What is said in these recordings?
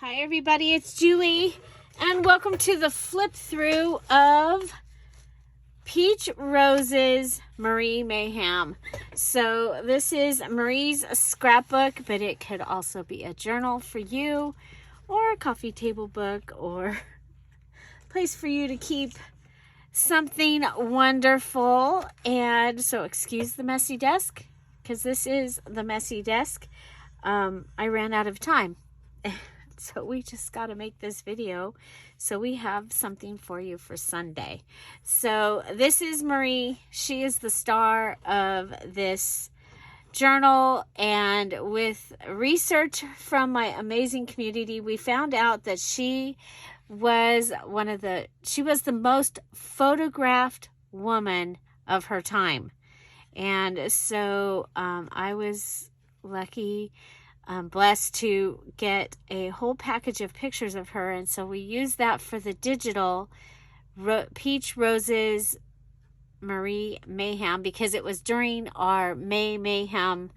Hi everybody, it's Julie and welcome to the flip through of Peach Rose's Marie Mayhem. So this is Marie's scrapbook, but it could also be a journal for you or a coffee table book or a place for you to keep something wonderful. And so excuse the messy desk because this is the messy desk. I ran out of time. So we just got to make this video so we have something for you for Sunday. So this is Marie. She is the star of this journal, and with research from my amazing community, we found out that she was the most photographed woman of her time. And so I was lucky, blessed to get a whole package of pictures of her, and so we used that for the digital Peach Rose's Marie Mayhem because it was during our May Mayhem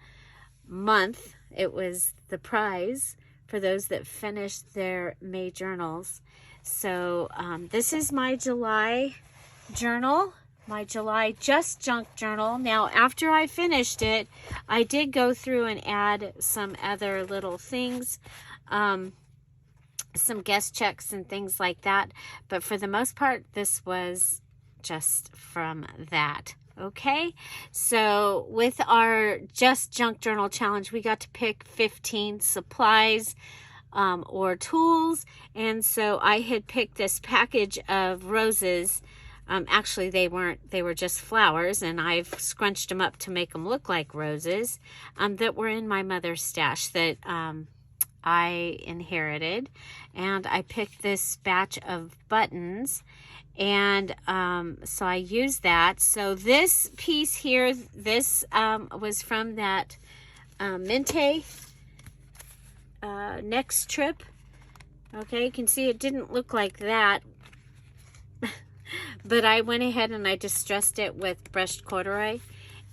month. It was the prize for those that finished their May journals. So this is my July journal, my July Just Junk journal. Now, after I finished it, I did go through and add some other little things, some guest checks and things like that. But for the most part, this was just from that. Okay, so with our Just Junk Journal Challenge, we got to pick 15 supplies or tools. And so I had picked this package of roses. Actually, they were just flowers, and I've scrunched them up to make them look like roses that were in my mother's stash that I inherited. And I picked this batch of buttons, and so I used that. So this piece here, this was from that Mente Next Trip. Okay, you can see it didn't look like that. But I went ahead and I distressed it with brushed corduroy,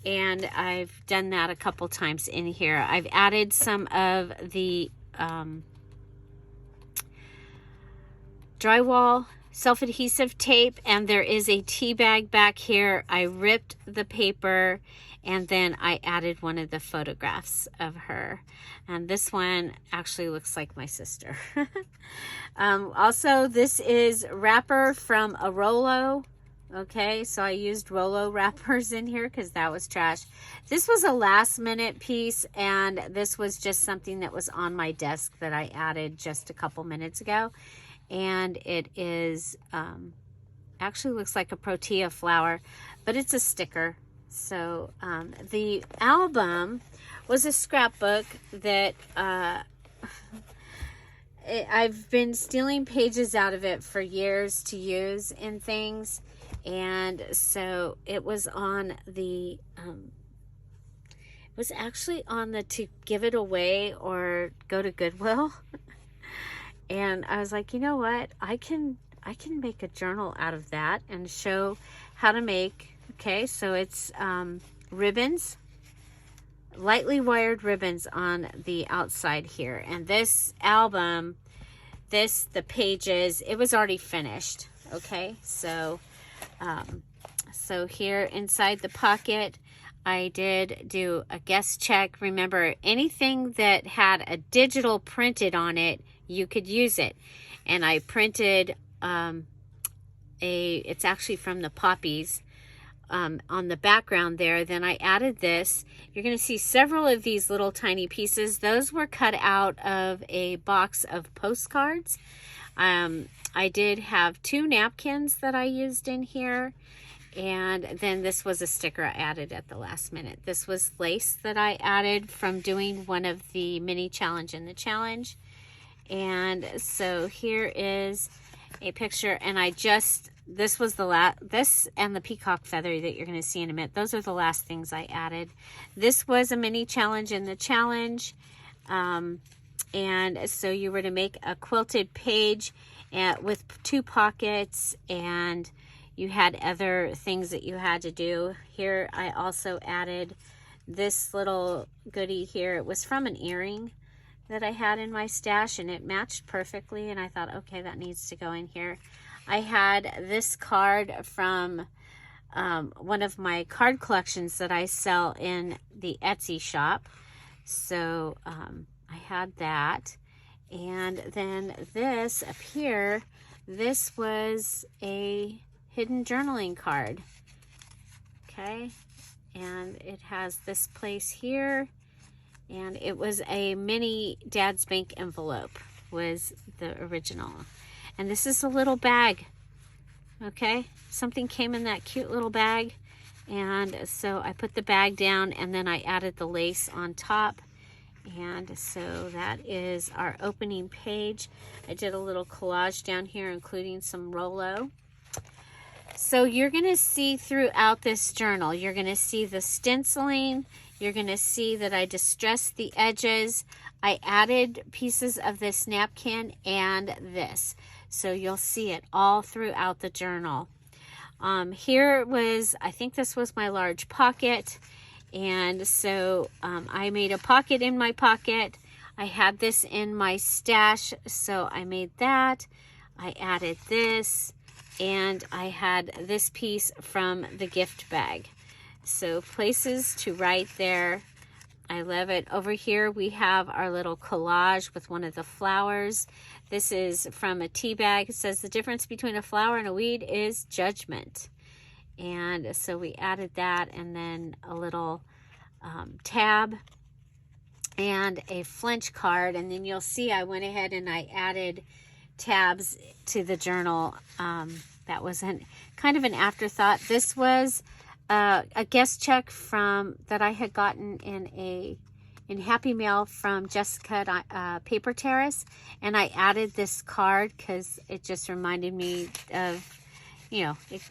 and I've done that a couple times in here. I've added some of the drywall self-adhesive tape, and there is a tea bag back here. I ripped the paper, and then I added one of the photographs of her. And this one actually looks like my sister. Also, this is wrapper from a Rolo. Okay, so I used Rolo wrappers in here because that was trash. This was a last minute piece, and this was just something that was on my desk that I added just a couple minutes ago. And it is, actually looks like a protea flower, but it's a sticker. So the album was a scrapbook that I've been stealing pages out of it for years to use in things. And so it was on the, it was actually on the to give it away or go to Goodwill. And I was like, you know what? I can make a journal out of that and show how to make. Okay, so it's ribbons, lightly wired ribbons on the outside here. And this album, the pages, it was already finished. Okay, so so here inside the pocket, I did do a guest check. Remember, anything that had a digital printed on it, you could use it. And I printed it's actually from the poppies on the background there. Then I added this. You're going to see several of these little tiny pieces. Those were cut out of a box of postcards. I did have 2 napkins that I used in here. And then this was a sticker I added at the last minute. This was lace that I added from doing one of the mini challenge in the challenge. And so here is a picture, and this was the this and the peacock feather that you're going to see in a minute. Those are the last things I added. This was a mini challenge in the challenge. And so you were to make a quilted page with 2 pockets, and you had other things that you had to do. Here I also added this little goodie here. It was from an earring that I had in my stash, and it matched perfectly, and I thought, okay, that needs to go in here. I had this card from one of my card collections that I sell in the Etsy shop. So I had that. And then this up here, this was a hidden journaling card. Okay. And it has this place here. And it was a mini Dad's Bank envelope, was the original. And this is a little bag. Okay, something came in that cute little bag, and so I put the bag down, and then I added the lace on top. And so that is our opening page. I did a little collage down here, including some Rolo. So you're going to see throughout this journal, you're going to see the stenciling. You're going to see that I distressed the edges. I added pieces of this napkin and this. So you'll see it all throughout the journal. Here was, I think this was my large pocket. And so I made a pocket in my pocket. I had this in my stash, so I made that. I added this, and I had this piece from the gift bag. So places to write there. I love it. Over here we have our little collage with one of the flowers. This is from a tea bag. It says the difference between a flower and a weed is judgment. And so we added that, and then a little tab and a Flinch card. And then you'll see I went ahead and I added tabs to the journal. That was kind of an afterthought. This was a guest check that I had gotten in Happy Mail from Jessica at Paper Terrace, and I added this card because it just reminded me of, you know, it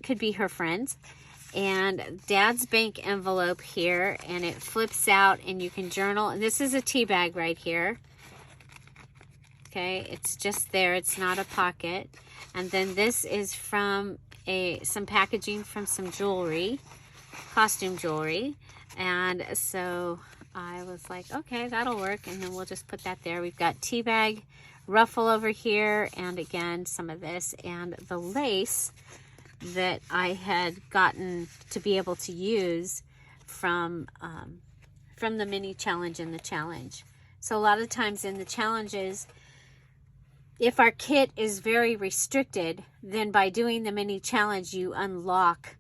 could be her friends. And Dad's Bank envelope here, and it flips out and you can journal. And this is a tea bag right here. Okay, it's just there, it's not a pocket. And then this is from some packaging from some jewelry, costume jewelry. And so I was like, okay, that'll work. And then we'll just put that there. We've got tea bag ruffle over here, and again, some of this, and the lace that I had gotten to be able to use from the mini challenge and the challenge. So a lot of times in the challenges, if our kit is very restricted, then by doing the mini challenge, you unlock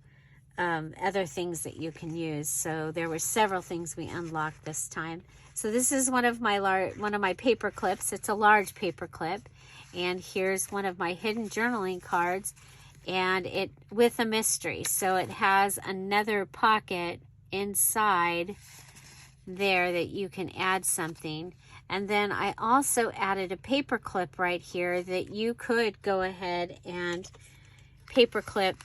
other things that you can use. So there were several things we unlocked this time. So this is one of my paper clips. It's a large paper clip, and here's one of my hidden journaling cards, and it with a mystery. So it has another pocket inside there that you can add something. And then I also added a paper clip right here that you could go ahead and paper clip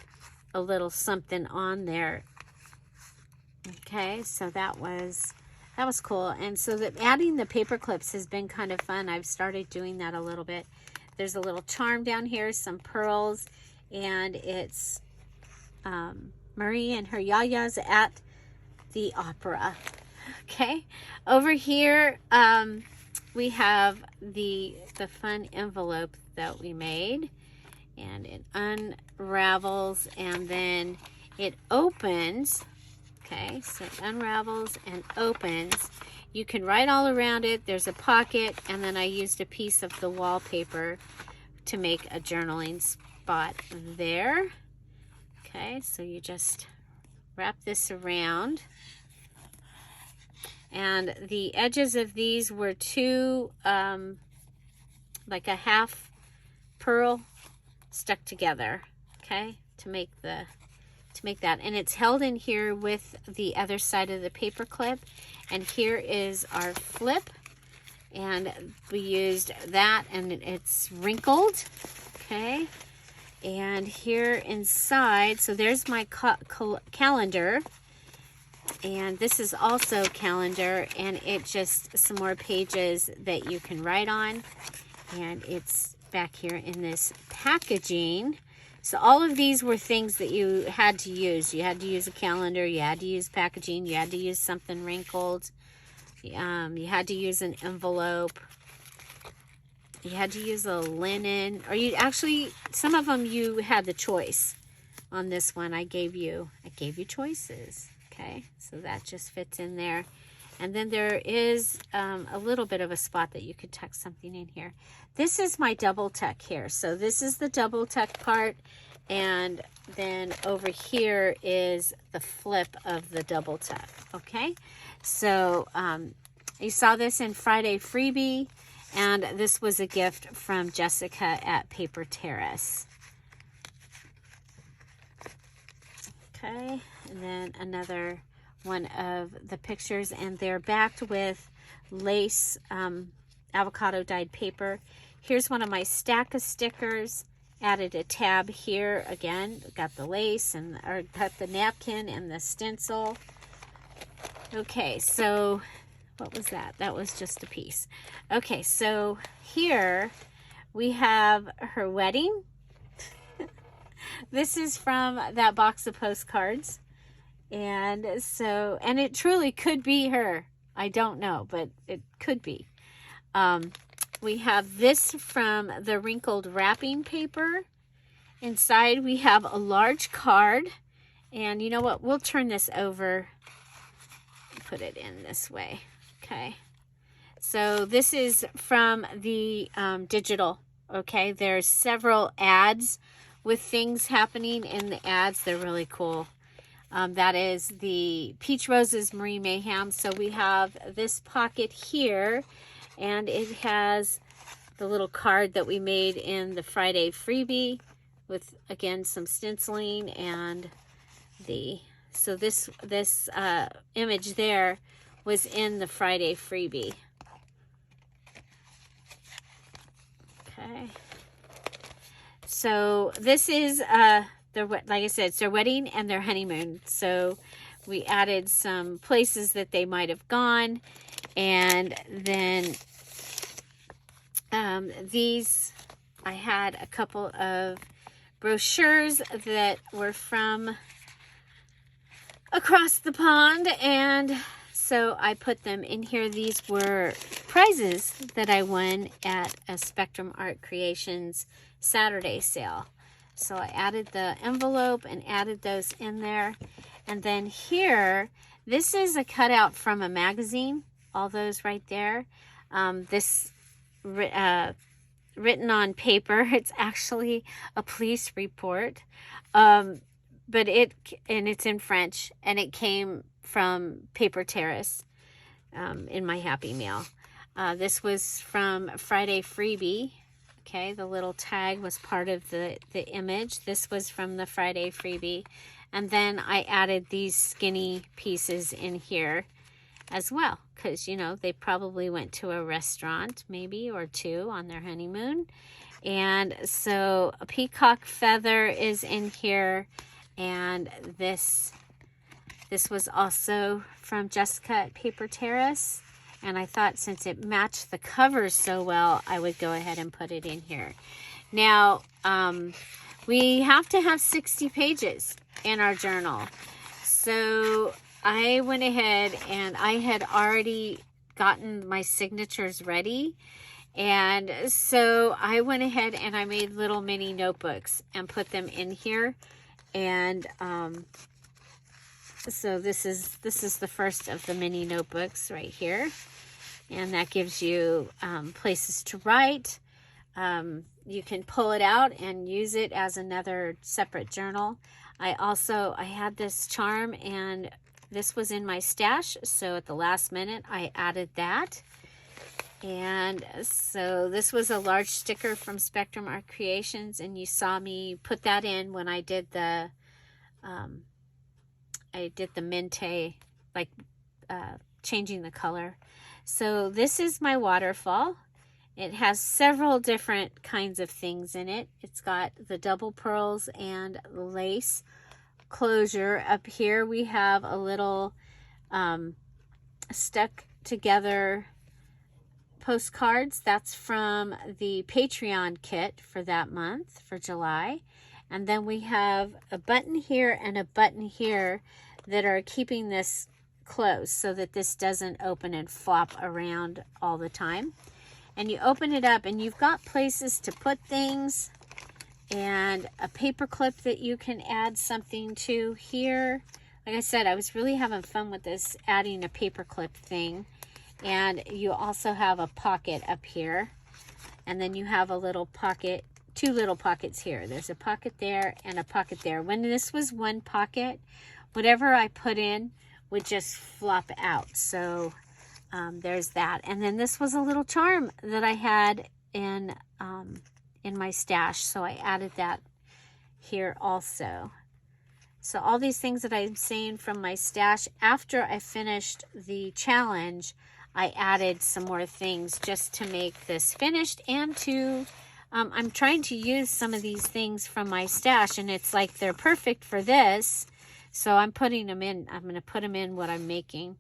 a little something on there. Okay, so that was cool. And so adding the paper clips has been kind of fun. I've started doing that a little bit. There's a little charm down here, some pearls, and it's Marie and her yayas at the opera. Okay, over here we have the fun envelope that we made, and it unravels and then it opens. Okay, so it unravels and opens. You can write all around it. There's a pocket, and then I used a piece of the wallpaper to make a journaling spot there. Okay, so you just wrap this around. And the edges of these were two, like a half pearl stuck together, okay, to make that. And it's held in here with the other side of the paper clip. And here is our flip, and we used that, and it's wrinkled, okay. And here inside, so there's my calendar, and this is also calendar, and it's just some more pages that you can write on, and it's back here in this packaging. So all of these were things that you had to use. You had to use a calendar, you had to use packaging, you had to use something wrinkled. You had to use an envelope. You had to use a linen, or you actually, some of them you had the choice. On this one, I gave you choices. Okay, so that just fits in there. And then there is a little bit of a spot that you could tuck something in here. This is my double tuck here. So this is the double tuck part. And then over here is the flip of the double tuck. Okay, so you saw this in Friday Freebie. And this was a gift from Jessica at Paper Terrace. Okay, and then another one of the pictures, and they're backed with lace avocado dyed paper. Here's one of my stack of stickers. Added a tab here again. Got the lace and or got the napkin and the stencil. Okay, so what was that? That was just a piece. Okay, so here we have her wedding. This is from that box of postcards. And so, and it truly could be her. I don't know, but it could be. We have this from the wrinkled wrapping paper. Inside we have a large card. And you know what? We'll turn this over. Put it in this way. Okay. So this is from the digital. Okay. There's several ads with things happening in the ads. They're really cool. That is the Peach Roses Marie Mayhem. So we have this pocket here, and it has the little card that we made in the Friday Freebie with, again, some stenciling and so this image there was in the Friday Freebie. Okay. So this is like I said, it's their wedding and their honeymoon. So we added some places that they might have gone. And then these, I had a couple of brochures that were from across the pond. And so I put them in here. These were prizes that I won at a Spectrum Art Creations Saturday sale. So I added the envelope and added those in there. And then here, this is a cutout from a magazine. All those right there. This written on paper. It's actually a police report. But it's in French. And it came from Paper Terrace in my Happy Mail. This was from Friday Freebie. Okay, the little tag was part of the image. This was from the Friday Freebie. And then I added these skinny pieces in here as well. Because, you know, they probably went to a restaurant, maybe, or two on their honeymoon. And so a peacock feather is in here. And this was also from Jessica at Paper Terrace. And I thought since it matched the covers so well, I would go ahead and put it in here. Now, we have to have 60 pages in our journal. So I went ahead and I had already gotten my signatures ready. And so I went ahead and I made little mini notebooks and put them in here. And so this is the first of the mini notebooks right here. And that gives you places to write. You can pull it out and use it as another separate journal. I had this charm, and this was in my stash. So at the last minute, I added that. And so this was a large sticker from Spectrum Art Creations. And you saw me put that in when I did the Mente, like changing the color. So this is my waterfall. It has several different kinds of things in it. It's got the double pearls and lace closure. Up here we have a little stuck together postcards. That's from the Patreon kit for that month, for July. And then we have a button here and a button here that are keeping this closed so that this doesn't open and flop around all the time. And you open it up and you've got places to put things and a paper clip that you can add something to here. Like I said, I was really having fun with this, adding a paper clip thing. And you also have a pocket up here. And then you have a little pocket, two little pockets here. There's a pocket there and a pocket there. When this was one pocket, whatever I put in would just flop out. So there's that. And then this was a little charm that I had in my stash. So I added that here also. So all these things that I'm saying from my stash, after I finished the challenge, I added some more things just to make this finished and to, I'm trying to use some of these things from my stash and it's like they're perfect for this. So I'm putting them in, I'm going to put them in what I'm making.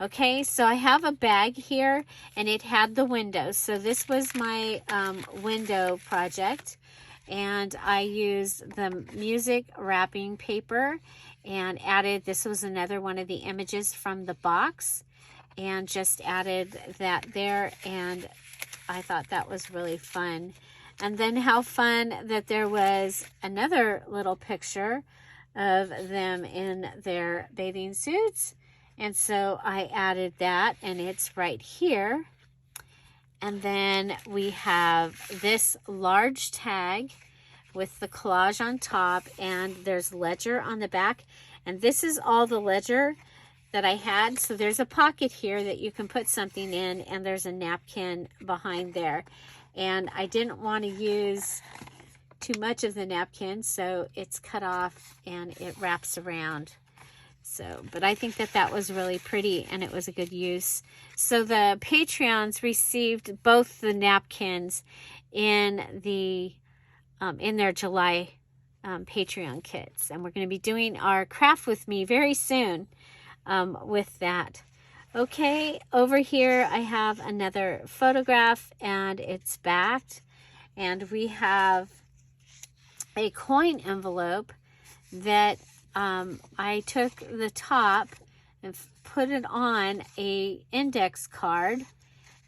Okay, so I have a bag here and it had the window. So this was my window project and I used the music wrapping paper and added, this was another one of the images from the box. And just added that there, and I thought that was really fun. And then how fun that there was another little picture of them in their bathing suits. And so I added that, and it's right here. And then we have this large tag with the collage on top, and there's ledger on the back. And this is all the ledger that I had. So there's a pocket here that you can put something in, and there's a napkin behind there. And I didn't want to use too much of the napkin, so it's cut off and it wraps around. So, but I think that that was really pretty and it was a good use. So the Patreons received both the napkins in their July Patreon kits, and we're going to be doing our craft with me very soon. With that. Okay, over here I have another photograph and it's backed, and we have a coin envelope that I took the top and put it on a index card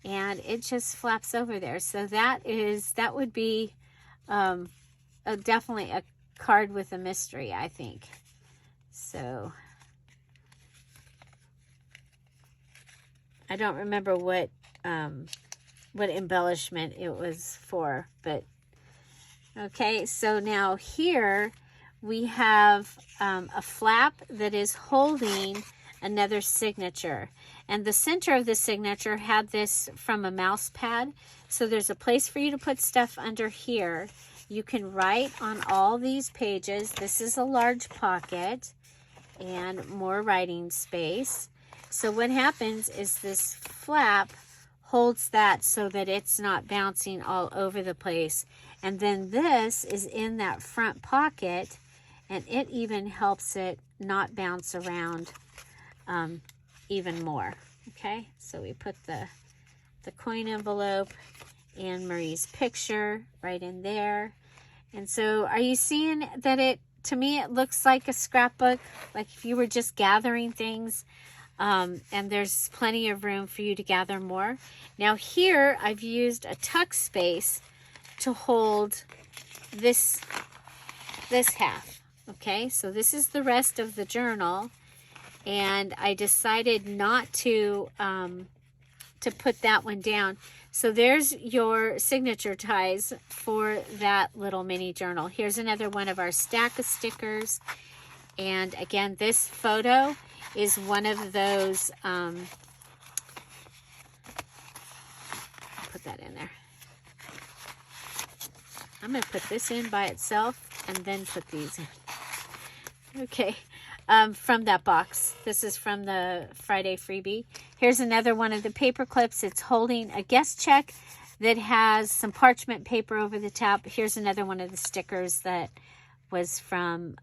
and it just flaps over there. So that would be definitely a card with a mystery, I think. So I don't remember what embellishment it was for, but okay. So now here we have a flap that is holding another signature, and the center of the signature had this from a mouse pad. So there's a place for you to put stuff under here. You can write on all these pages. This is a large pocket and more writing space. So what happens is this flap holds that so that it's not bouncing all over the place. And then this is in that front pocket, and it even helps it not bounce around even more. Okay, so we put the coin envelope and Marie's picture right in there. And so are you seeing that to me, it looks like a scrapbook, like if you were just gathering things. And there's plenty of room for you to gather more. Now here, I've used a tuck space to hold this half. Okay, so this is the rest of the journal, and I decided not to put that one down. So there's your signature ties for that little mini journal. Here's another one of our stack of stickers. And again, this photo is one of those, put that in there. I'm going to put this in by itself and then put these in. Okay, from that box. This is from the Friday freebie. Here's another one of the paper clips. It's holding a guest check that has some parchment paper over the top. Here's another one of the stickers that was from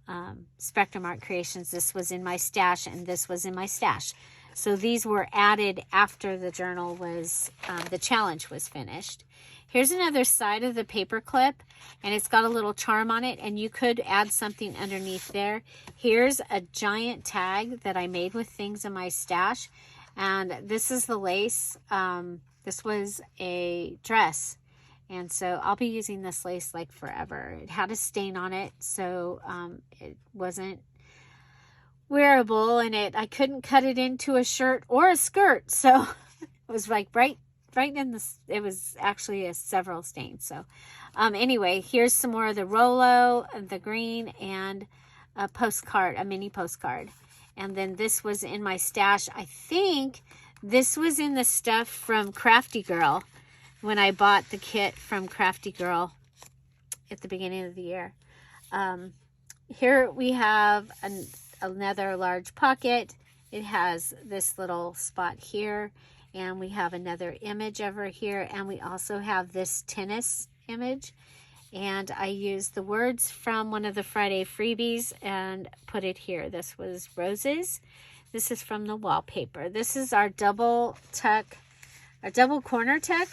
Spectrum Art Creations. This was in my stash, and this was in my stash. So these were added after the journal was, the challenge was finished. Here's another side of the paper clip, and it's got a little charm on it, and you could add something underneath there. Here's a giant tag that I made with things in my stash, and this is the lace. This was a dress, and so I'll be using this lace like forever. It had a stain on it, so it wasn't wearable, and I couldn't cut it into a shirt or a skirt, so it was like right in the, it was actually several stains. So anyway, here's some more of the Rolo, the green, and a postcard, a mini postcard. And then this was in my stash. I think this was in the stuff from Crafty Girl when I bought the kit from Crafty Girl at the beginning of the year. Here we have another large pocket. It has this little spot here, and we have another image over here, and we also have this tennis image, and I used the words from one of the Friday freebies and put it here. This was roses. This is from the wallpaper. This is our double tuck, our double corner tuck,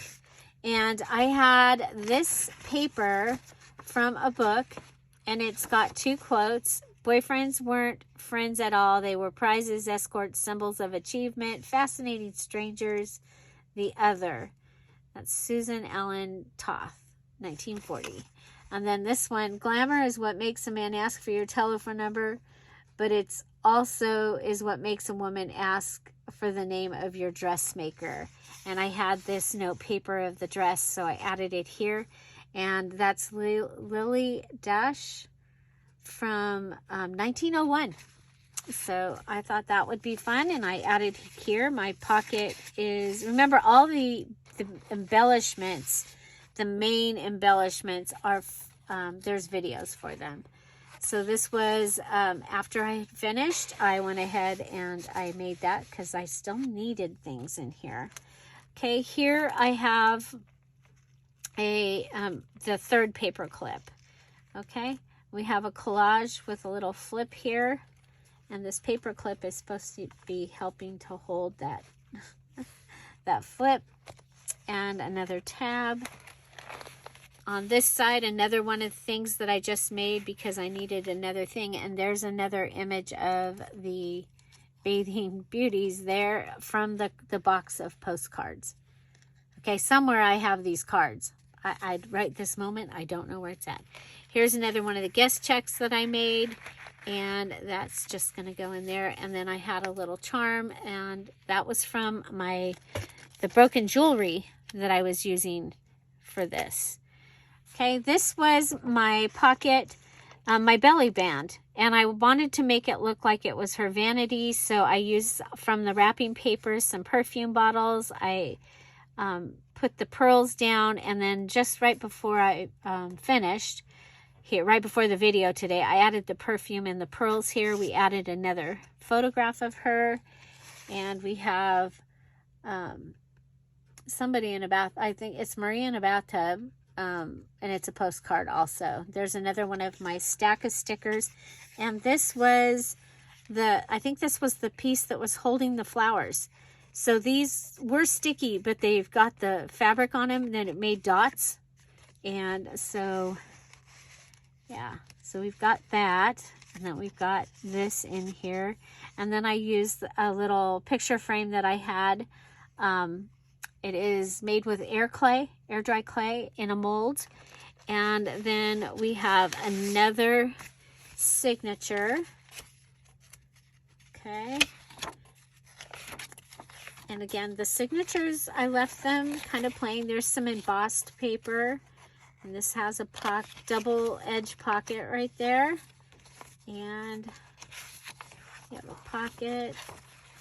and I had this paper from a book, and it's got two quotes. Boyfriends weren't friends at all. They were prizes, escorts, symbols of achievement, fascinating strangers. The other. That's Susan Ellen Toth, 1940. And then this one, glamour is what makes a man ask for your telephone number, but it's also is what makes a woman ask for the name of your dressmaker. And I had this note paper of the dress, so I added it here. And that's Lily Dash from 1901. So I thought that would be fun, and I added here. My pocket is, remember, all the embellishments, the main embellishments are, there's videos for them. So this was, after I finished, I went ahead and I made that because I still needed things in here. Okay, here I have the third paper clip. Okay. We have a collage with a little flip here, and this paper clip is supposed to be helping to hold that that flip. And another tab. On this side, another one of the things that I just made because I needed another thing, and there's another image of the Bathing Beauties there from the box of postcards. Okay, somewhere I have these cards. Right this moment, I don't know where it's at. Here's another one of the guest checks that I made, and that's just going to go in there. And then I had a little charm, and that was from the broken jewelry that I was using for this. Okay, this was my pocket, my belly band, and I wanted to make it look like it was her vanity, so I used from the wrapping paper some perfume bottles. I put the pearls down, and then just right before I finished, here, right before the video today, I added the perfume and the pearls here. We added another photograph of her, and we have somebody in a bath. I think it's Marie in a bathtub, and it's a postcard also. There's another one of my stack of stickers, and this was I think this was the piece that was holding the flowers. So these were sticky, but they've got the fabric on them, and then it made dots. And so, yeah, so we've got that, and then we've got this in here. And then I used a little picture frame that I had. It is made with air dry clay in a mold. And then we have another signature. Okay. And again, the signatures, I left them kind of plain. There's some embossed paper. And this has a double edge pocket right there. And you have a pocket.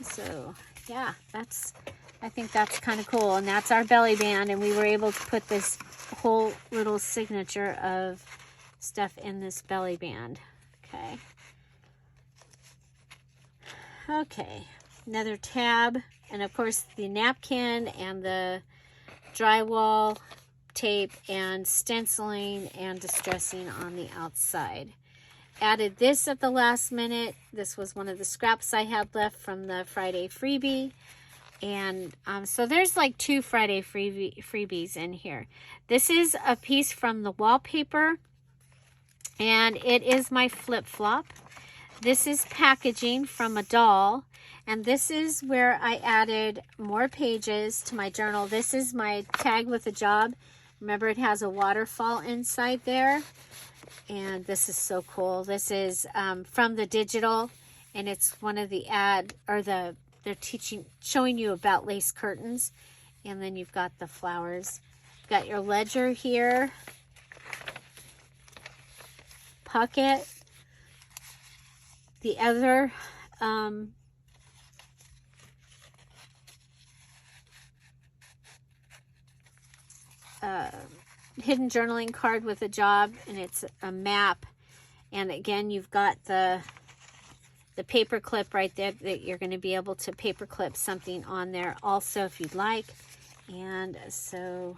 So yeah, I think that's kind of cool. And that's our belly band. And we were able to put this whole little signature of stuff in this belly band. Okay. Okay. Another tab. And of course the napkin and the drywall tape and stenciling and distressing on the outside. added this at the last minute. This was one of the scraps I had left from the Friday freebie. And so there's like 2 Friday freebies in here. This is a piece from the wallpaper, and it is my flip-flop. This is packaging from a doll, and this is where I added more pages to my journal. This is my tag with a job. Remember, it has a waterfall inside there, and this is so cool. This is from the digital, and it's one of the they're showing you about lace curtains, and then you've got the flowers. You've got your ledger here, pocket, the other hidden journaling card with a job, and it's a map. And again, you've got the paper clip right there that you're going to be able to paper clip something on there also if you'd like. And so,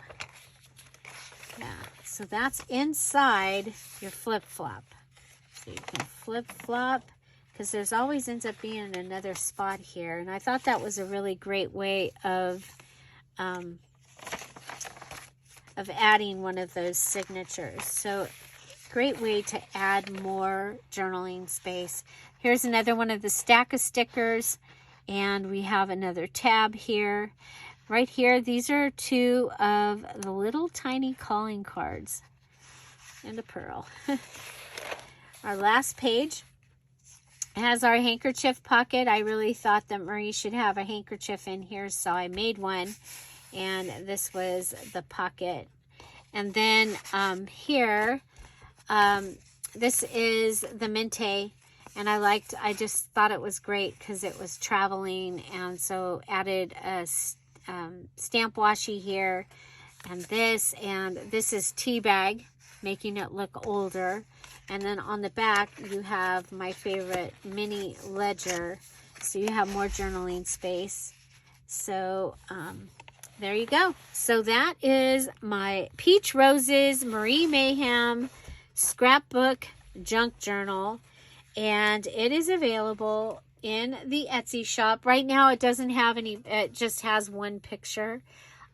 yeah, so that's inside your flip-flop. So you can flip-flop, because there's always ends up being another spot here. And I thought that was a really great way of adding one of those signatures. So great way to add more journaling space. Here's another one of the stack of stickers, and we have another tab here. Right here, these are 2 of the little tiny calling cards, and a pearl. Our last page has our handkerchief pocket. I really thought that Marie should have a handkerchief in here, so I made one, and this was the pocket. And then here, this is the Mente, and I just thought it was great because it was traveling, and so added a stamp washi here, and this is tea bag, making it look older. And then on the back, you have my favorite mini ledger, so you have more journaling space. So there you go. So that is my Peach Roses Marie Mayhem scrapbook junk journal, and it is available in the Etsy shop. Right now it doesn't have any, it just has one picture.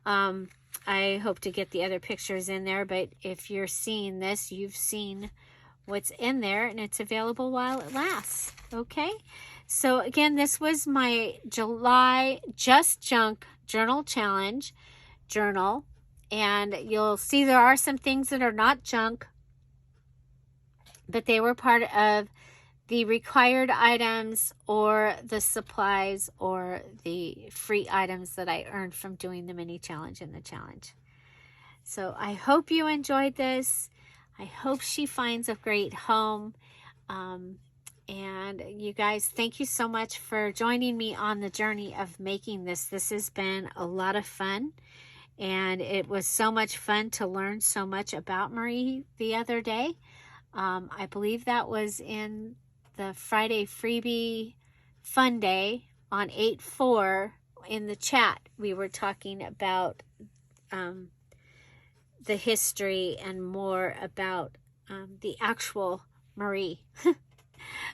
I hope to get the other pictures in there, but if you're seeing this, you've seen what's in there, and it's available while it lasts. Okay, so again, this was my July Just Junk Journal Challenge journal, and you'll see there are some things that are not junk, but they were part of the required items or the supplies or the free items that I earned from doing the mini challenge and the challenge. So I hope you enjoyed this. I hope she finds a great home. And you guys, thank you so much for joining me on the journey of making this. This has been a lot of fun, and it was so much fun to learn so much about Marie the other day. I believe that was in the Friday freebie fun day on 8/4 in the chat. We were talking about the history and more about the actual Marie.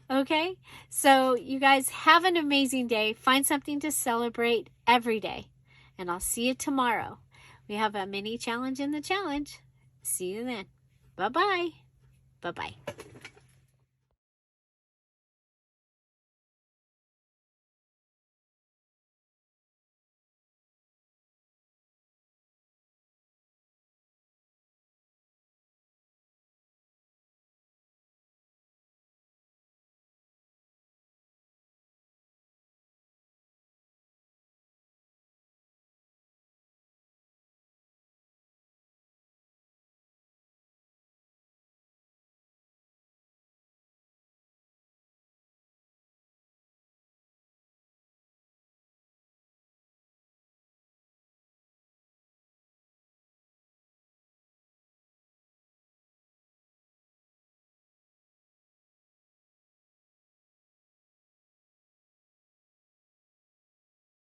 Okay, so you guys have an amazing day. Find something to celebrate every day, and I'll see you tomorrow. We have a mini challenge in the challenge. See you then. Bye-bye. Bye-bye.